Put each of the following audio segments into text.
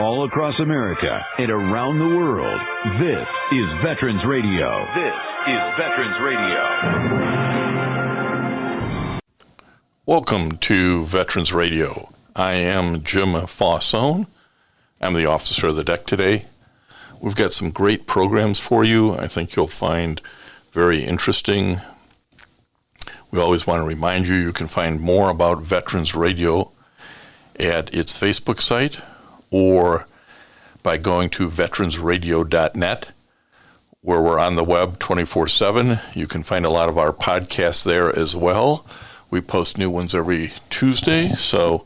all across America and around the world. This is Veterans Radio. This is Veterans Radio. Welcome to Veterans Radio. I am Jim Fossone. I'm the officer of the deck today. We've got some great programs for you. I think you'll find very interesting. We always want to remind you can find more about Veterans Radio at its Facebook site or by going to veteransradio.net, where we're on the web 24/7. You can find a lot of our podcasts there as well. We post new ones every Tuesday, so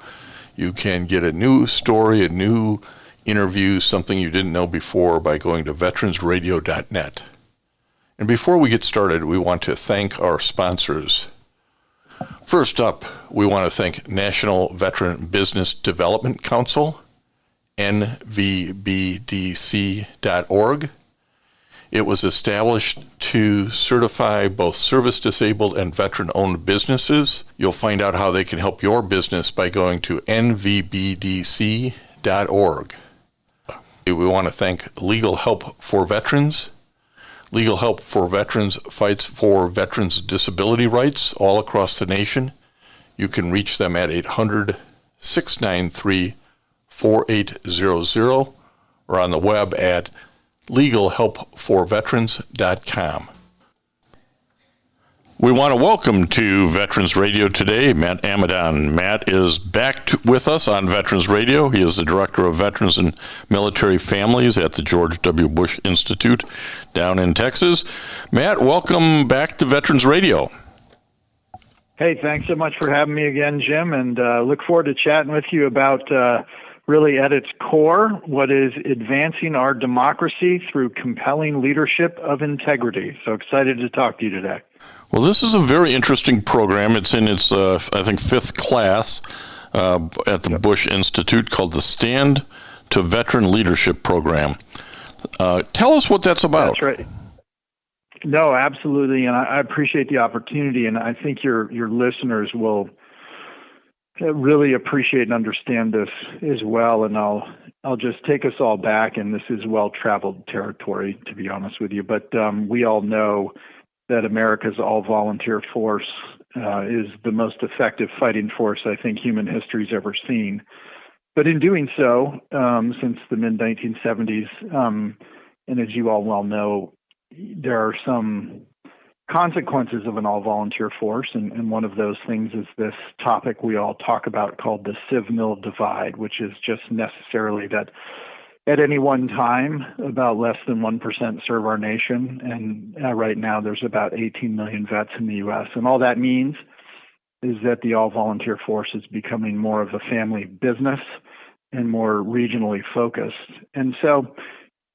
you can get a new story, a new interview, something you didn't know before by going to veteransradio.net. And before we get started, we want to thank our sponsors. First up, we want to thank National Veteran Business Development Council, nvbdc.org. It was established to certify both service-disabled and veteran-owned businesses. You'll find out how they can help your business by going to nvbdc.org. We want to thank Legal Help for Veterans. Legal Help for Veterans fights for veterans' disability rights all across the nation. You can reach them at 800-693-4800 or on the web at legalhelpforveterans.com. We want to welcome to Veterans Radio today Matt Amidon. Matt is back with us on Veterans Radio. He is the Director of Veterans and Military Families at the George W. Bush Institute down in Texas. Matt, welcome back to Veterans Radio. Hey, thanks so much for having me again, Jim, and look forward to chatting with you about really at its core, what is advancing our democracy through compelling leadership of integrity. So excited to talk to you today. Well, this is a very interesting program. It's in its, I think, fifth class at the Bush Institute called the Stand to Veteran Leadership Program. Tell us what that's about. That's right. No, absolutely, and I appreciate the opportunity, and I think your listeners will really appreciate and understand this as well. And I'll just take us all back, and this is well-traveled territory, to be honest with you. But we all know that America's all-volunteer force is the most effective fighting force I think human history's ever seen. But in doing so, since the mid-1970s, and as you all well know, there are some consequences of an all-volunteer force, and one of those things is this topic we all talk about called the civ-mil divide, which is just necessarily that at any one time, about less than 1% serve our nation, and right now there's about 18 million vets in the U.S., and all that means is that the all-volunteer force is becoming more of a family business and more regionally focused. And so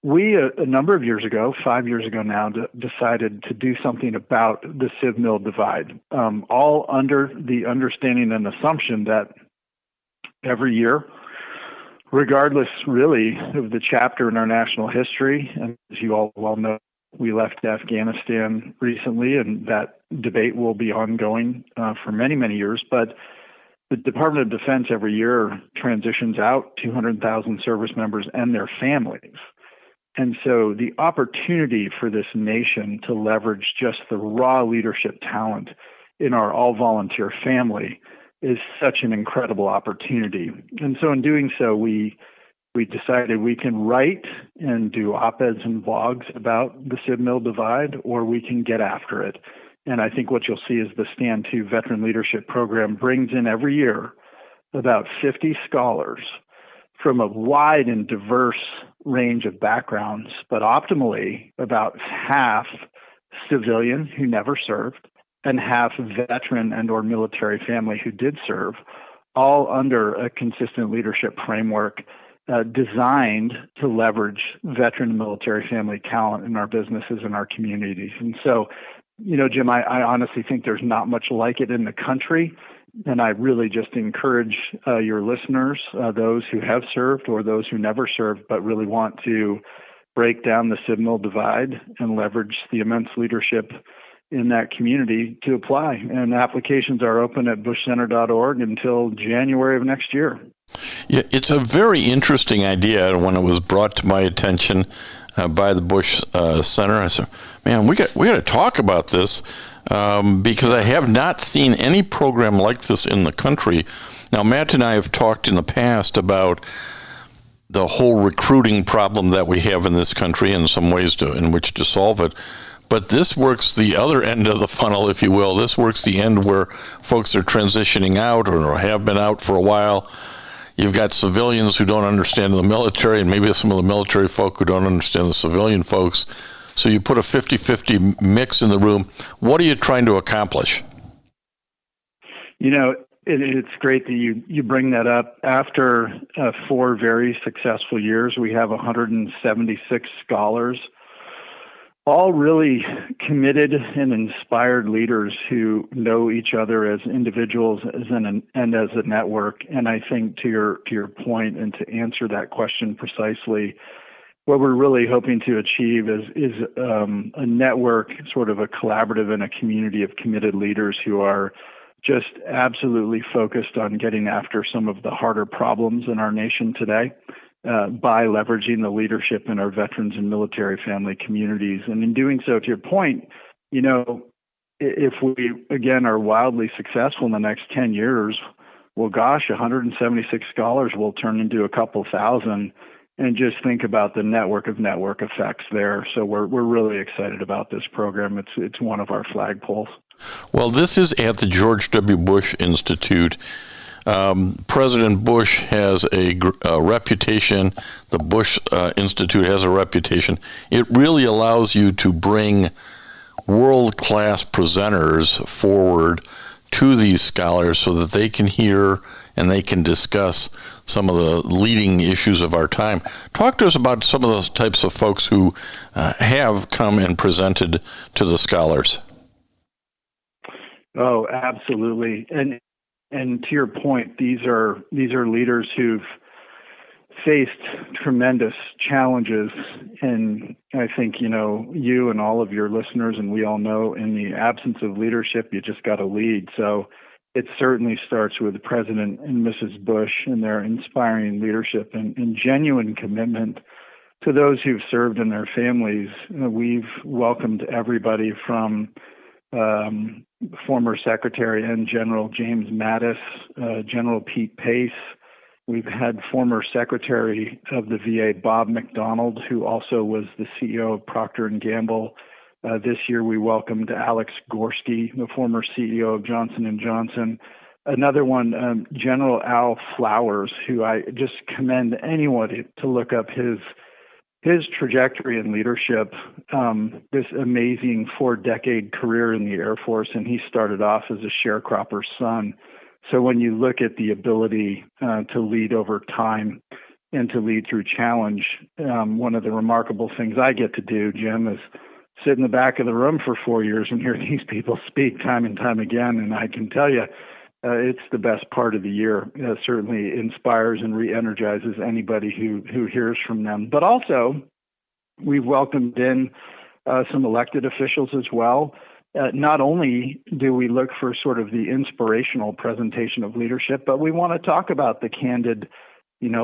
we, a number of years ago, 5 years ago now, decided to do something about the civ-mil divide, all under the understanding and assumption that every year, regardless really of the chapter in our national history, and as you all well know, we left Afghanistan recently, and that debate will be ongoing for many, many years, but the Department of Defense every year transitions out 200,000 service members and their families. And so the opportunity for this nation to leverage just the raw leadership talent in our all-volunteer family is such an incredible opportunity. And so in doing so, we decided we can write and do op-eds and blogs about the civ-mil divide, or we can get after it. And I think what you'll see is the Stand to Veteran Leadership Program brings in every year about 50 scholars from a wide and diverse range of backgrounds, but optimally about half civilian who never served and half veteran and or military family who did serve, all under a consistent leadership framework designed to leverage veteran and military family talent in our businesses and our communities. And so, you know, Jim, I honestly think there's not much like it in the country. And I really just encourage your listeners, those who have served or those who never served, but really want to break down the civ-mil divide and leverage the immense leadership in that community to apply. And applications are open at bushcenter.org until January of next year. Yeah, it's a very interesting idea. When it was brought to my attention by the Bush Center, I said, "Man, we got to talk about this because I have not seen any program like this in the country." Now, Matt and I have talked in the past about the whole recruiting problem that we have in this country and some ways in which to solve it. But this works the other end of the funnel, if you will. This works the end where folks are transitioning out or have been out for a while. You've got civilians who don't understand the military, and maybe some of the military folk who don't understand the civilian folks. So you put a 50-50 mix in the room. What are you trying to accomplish? You know, it's great that you bring that up. After 4 very successful years, we have 176 scholars, all really committed and inspired leaders who know each other as individuals and as a network. And I think to your point, and to answer that question precisely, what we're really hoping to achieve is a network, sort of a collaborative and a community of committed leaders who are just absolutely focused on getting after some of the harder problems in our nation today by leveraging the leadership in our veterans and military family communities. And in doing so, to your point, you know, if we, again, are wildly successful in the next 10 years, well, gosh, 176 scholars will turn into a couple thousand. And just think about the network effects there. So we're really excited about this program. It's one of our flagpoles. Well, this is at the George W. Bush Institute. President Bush has a reputation. The Bush Institute has a reputation. It really allows you to bring world-class presenters forward to these scholars so that they can hear and they can discuss some of the leading issues of our time. Talk to us about some of those types of folks who have come and presented to the scholars. Oh, absolutely. And to your point, these are leaders who've faced tremendous challenges. And I think, you know, you and all of your listeners, and we all know, in the absence of leadership, you just got to lead. So it certainly starts with President and Mrs. Bush and their inspiring leadership and genuine commitment to those who've served in their families. We've welcomed everybody from former Secretary and General James Mattis, General Pete Pace. We've had former Secretary of the VA, Bob McDonald, who also was the CEO of Procter & Gamble. This year we welcomed Alex Gorski, the former CEO of Johnson & Johnson. Another one, General Al Flowers, who I just commend anyone to look up his trajectory in leadership, this amazing 4-decade career in the Air Force, and he started off as a sharecropper's son. So when you look at the ability to lead over time and to lead through challenge, one of the remarkable things I get to do, Jim, is sit in the back of the room for 4 years and hear these people speak time and time again. And I can tell you, it's the best part of the year. It certainly inspires and re-energizes anybody who hears from them. But also, we've welcomed in some elected officials as well. Not only do we look for sort of the inspirational presentation of leadership, but we want to talk about the candid,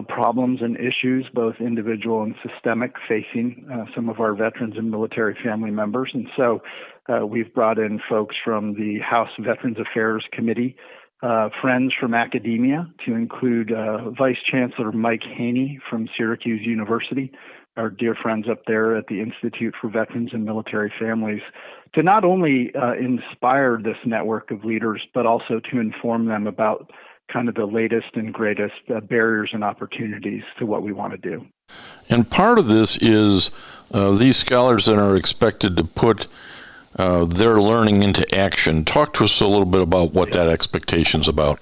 problems and issues, both individual and systemic, facing some of our veterans and military family members. And so we've brought in folks from the House Veterans Affairs Committee, friends from academia, to include Vice Chancellor Mike Haney from Syracuse University, our dear friends up there at the Institute for Veterans and Military Families, to not only inspire this network of leaders, but also to inform them about kind of the latest and greatest barriers and opportunities to what we want to do. And part of this is these scholars that are expected to put their learning into action. Talk to us a little bit about what that expectation's about.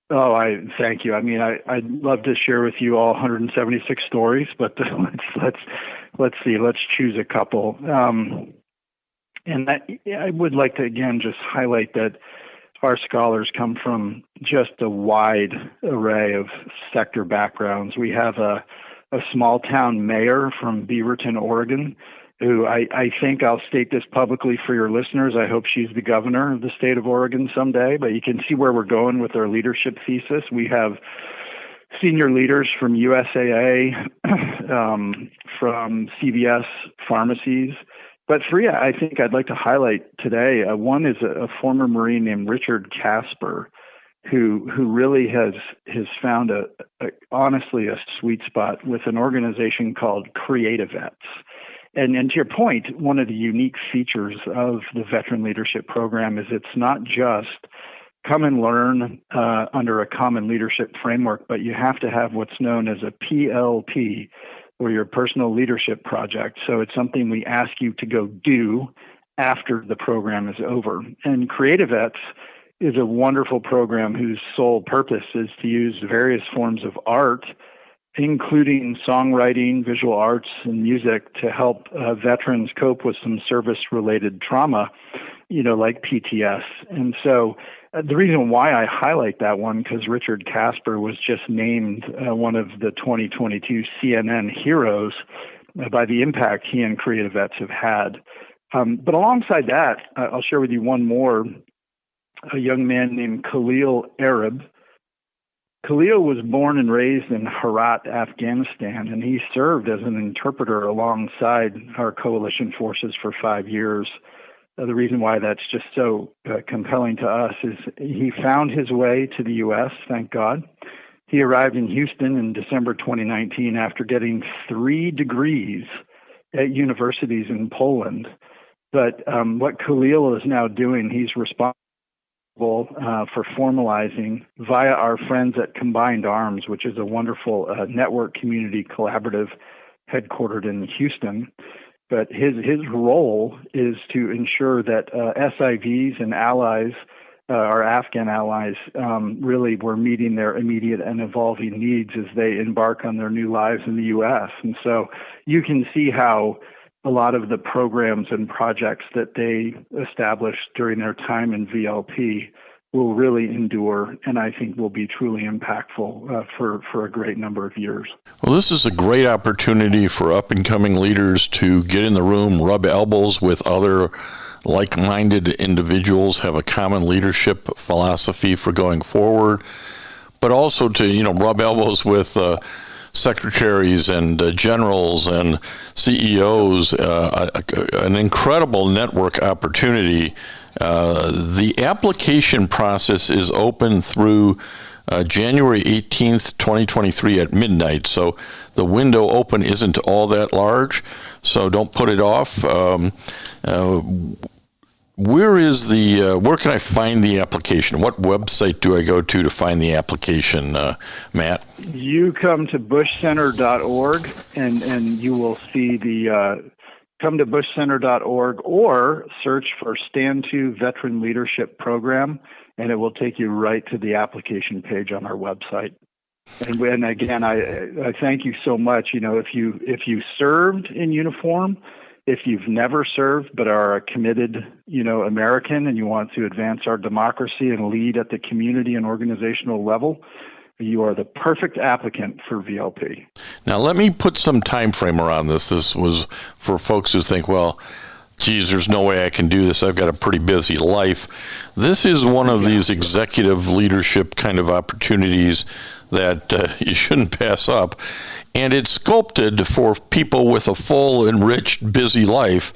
Oh, I thank you. I mean, I'd love to share with you all 176 stories, but let's see. Let's choose a couple. And I would like to again just highlight that our scholars come from just a wide array of sector backgrounds. We have a small town mayor from Beaverton, Oregon, who I think, I'll state this publicly for your listeners, I hope she's the governor of the state of Oregon someday, but you can see where we're going with our leadership thesis. We have senior leaders from USAA, from CVS pharmacies. But three, I think I'd like to highlight today. One is a former Marine named Richard Casper, who really has found honestly a sweet spot with an organization called Creativets. And to your point, one of the unique features of the Veteran Leadership Program is it's not just come and learn under a common leadership framework, but you have to have what's known as a PLP, or your personal leadership project. So it's something we ask you to go do after the program is over. And Creativets is a wonderful program whose sole purpose is to use various forms of art, including songwriting, visual arts, and music, to help veterans cope with some service-related trauma, like PTS. And so the reason why I highlight that one, because Richard Casper was just named one of the 2022 CNN heroes by the impact he and Creativets have had. But alongside that, I'll share with you one more, a young man named Khalil Arab. Khalil was born and raised in Herat, Afghanistan, and he served as an interpreter alongside our coalition forces for 5 years. The reason why that's just so compelling to us is he found his way to the U.S., thank God. He arrived in Houston in December 2019 after getting 3 degrees at universities in Poland. But what Khalil is now doing, he's responsible for formalizing via our friends at Combined Arms, which is a wonderful network community collaborative headquartered in Houston. But his role is to ensure that SIVs and allies, our Afghan allies, really were meeting their immediate and evolving needs as they embark on their new lives in the U.S. And so you can see how a lot of the programs and projects that they established during their time in VLP will really endure, and I think will be truly impactful for a great number of years. Well, this is a great opportunity for up-and-coming leaders to get in the room, rub elbows with other like-minded individuals, have a common leadership philosophy for going forward, but also to, rub elbows with secretaries and generals and CEOs, an incredible network opportunity. The application process is open through January 18th, 2023 at midnight. So the window open isn't all that large, so don't put it off. Where can I find the application? What website do I go to find the application, Matt? You come to bushcenter.org and you will see come to bushcenter.org or search for Stand To Veteran Leadership Program, and it will take you right to the application page on our website. And again, I thank you so much. If you served in uniform, if you've never served but are a committed, American, and you want to advance our democracy and lead at the community and organizational level, you are the perfect applicant for VLP. Now, let me put some time frame around this. This was for folks who think, well, geez, there's no way I can do this. I've got a pretty busy life. This is one of these executive leadership kind of opportunities that you shouldn't pass up. And it's sculpted for people with a full, enriched, busy life.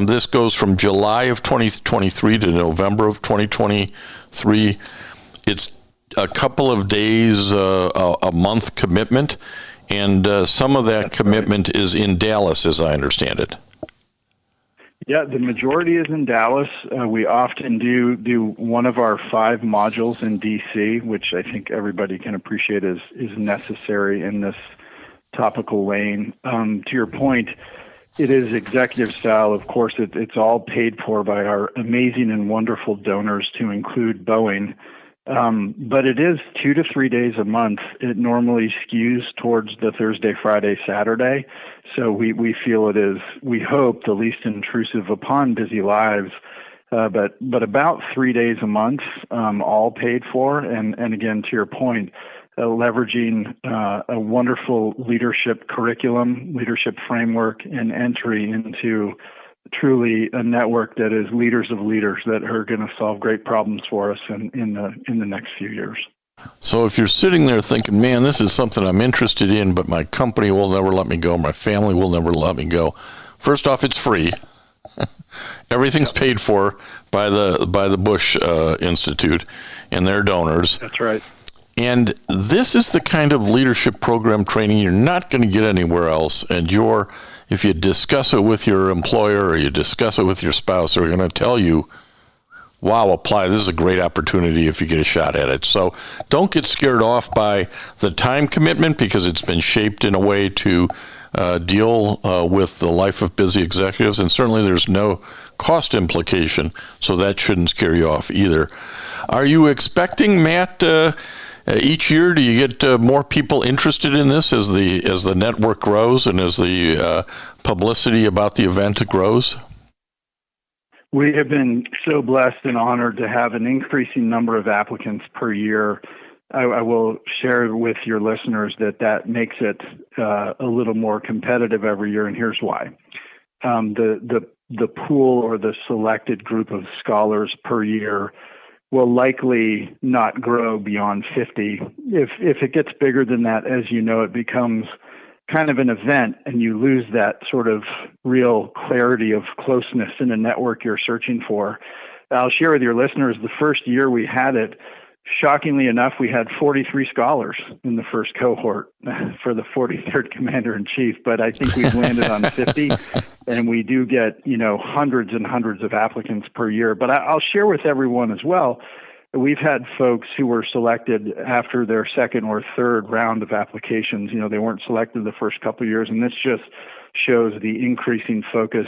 This goes from July of 2023 to November of 2023. It's a couple of days, a month commitment, and some of that commitment is in Dallas, as I understand it. Yeah, the majority is in Dallas. We often do one of our 5 modules in D.C., which I think everybody can appreciate is necessary in this topical lane. To your point, it is executive style. Of course, it's all paid for by our amazing and wonderful donors, to include Boeing. But it is 2 to 3 days a month. It normally skews towards the Thursday, Friday, Saturday. So we feel it is, we hope, the least intrusive upon busy lives. But about 3 days a month, all paid for. And again, to your point, leveraging a wonderful leadership curriculum, leadership framework, and entry into truly a network that is leaders of leaders that are going to solve great problems for us in the next few years. So if you're sitting there thinking, man, this is something I'm interested in, but my company will never let me go, my family will never let me go. First off, it's free. Everything's paid for by the Bush Institute and their donors. That's right. And this is the kind of leadership program training you're not going to get anywhere else. And if you discuss it with your employer or you discuss it with your spouse, they're going to tell you, wow, apply. This is a great opportunity if you get a shot at it. So don't get scared off by the time commitment, because it's been shaped in a way to deal with the life of busy executives. And certainly there's no cost implication, so that shouldn't scare you off either. Are you expecting, Matt, each year, do you get more people interested in this as the network grows and as the publicity about the event grows? We have been so blessed and honored to have an increasing number of applicants per year. I will share with your listeners that makes it a little more competitive every year, and here's why. The pool or the selected group of scholars per year will likely not grow beyond 50. If it gets bigger than that, as you know, it becomes kind of an event, and you lose that sort of real clarity of closeness in a network you're searching for. I'll share with your listeners, the first year we had it, shockingly enough, we had 43 scholars in the first cohort for the 43rd Commander-in-Chief, but I think we've landed on 50, and we do get, hundreds and hundreds of applicants per year. But I'll share with everyone as well, we've had folks who were selected after their second or third round of applications. They weren't selected the first couple of years, and this just shows the increasing focus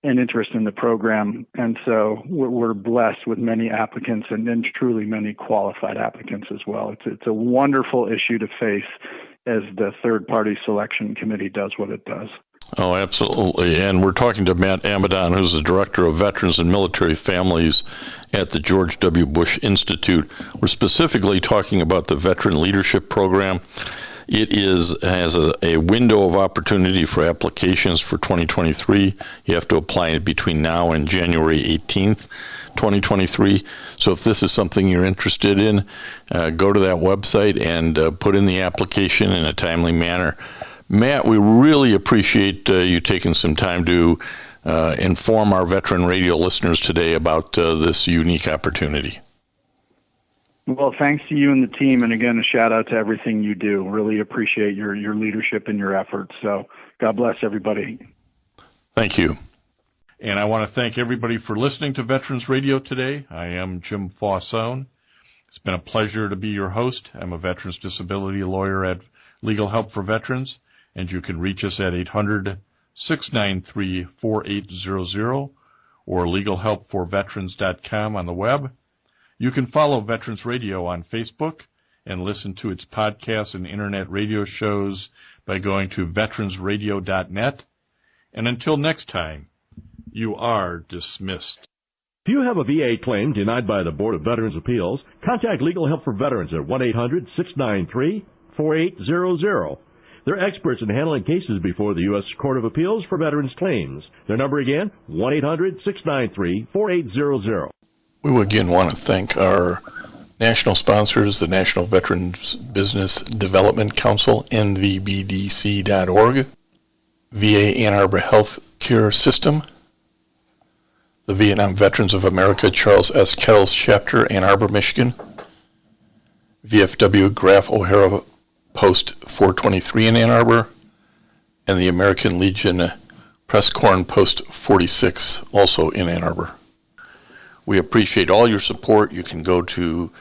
and interest in the program. And so we're blessed with many applicants, and then truly many qualified applicants as well. It's a wonderful issue to face as the third-party selection committee does what it does. Oh, absolutely. And we're talking to Matt Amidon, who's the Director of Veterans and Military Families at the George W. Bush Institute. We're specifically talking about the Veteran Leadership Program. It has a window of opportunity for applications for 2023. You have to apply between now and January 18th, 2023. So if this is something you're interested in, go to that website and put in the application in a timely manner. Matt, we really appreciate you taking some time to inform our Veteran Radio listeners today about this unique opportunity. Well, thanks to you and the team, and again, a shout out to everything you do. Really appreciate your leadership and your efforts. So God bless everybody. Thank you. And I want to thank everybody for listening to Veterans Radio today. I am Jim Faussone. It's been a pleasure to be your host. I'm a veterans disability lawyer at Legal Help for Veterans, and you can reach us at 800-693-4800 or legalhelpforveterans.com on the web. You can follow Veterans Radio on Facebook and listen to its podcasts and internet radio shows by going to veteransradio.net. And until next time, you are dismissed. If you have a VA claim denied by the Board of Veterans' Appeals, contact Legal Help for Veterans at 1-800-693-4800. They're experts in handling cases before the U.S. Court of Appeals for Veterans Claims. Their number again, 1-800-693-4800. We again want to thank our national sponsors, the National Veterans Business Development Council, NVBDC.org, VA Ann Arbor Health Care System, the Vietnam Veterans of America Charles S. Kettles Chapter, Ann Arbor, Michigan, VFW Graf O'Hara Post 423 in Ann Arbor, and the American Legion Press Corn Post 46, also in Ann Arbor. We appreciate all your support. You can go to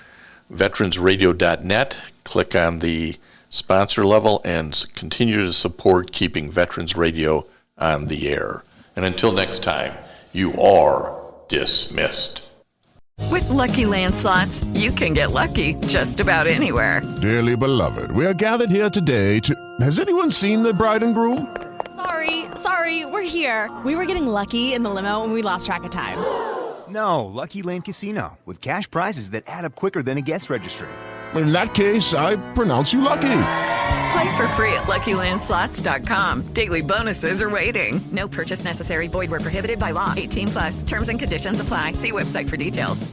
veteransradio.net, click on the sponsor level, and continue to support keeping Veterans Radio on the air. And until next time, you are dismissed. With Lucky Land Slots, you can get lucky just about anywhere. Dearly beloved, we are gathered here today to... Has anyone seen the bride and groom? Sorry, we're here. We were getting lucky in the limo and we lost track of time. No, Lucky Land Casino, with cash prizes that add up quicker than a guest registry. In that case, I pronounce you lucky. Play for free at LuckyLandSlots.com. Daily bonuses are waiting. No purchase necessary. Void where prohibited by law. 18+. Terms and conditions apply. See website for details.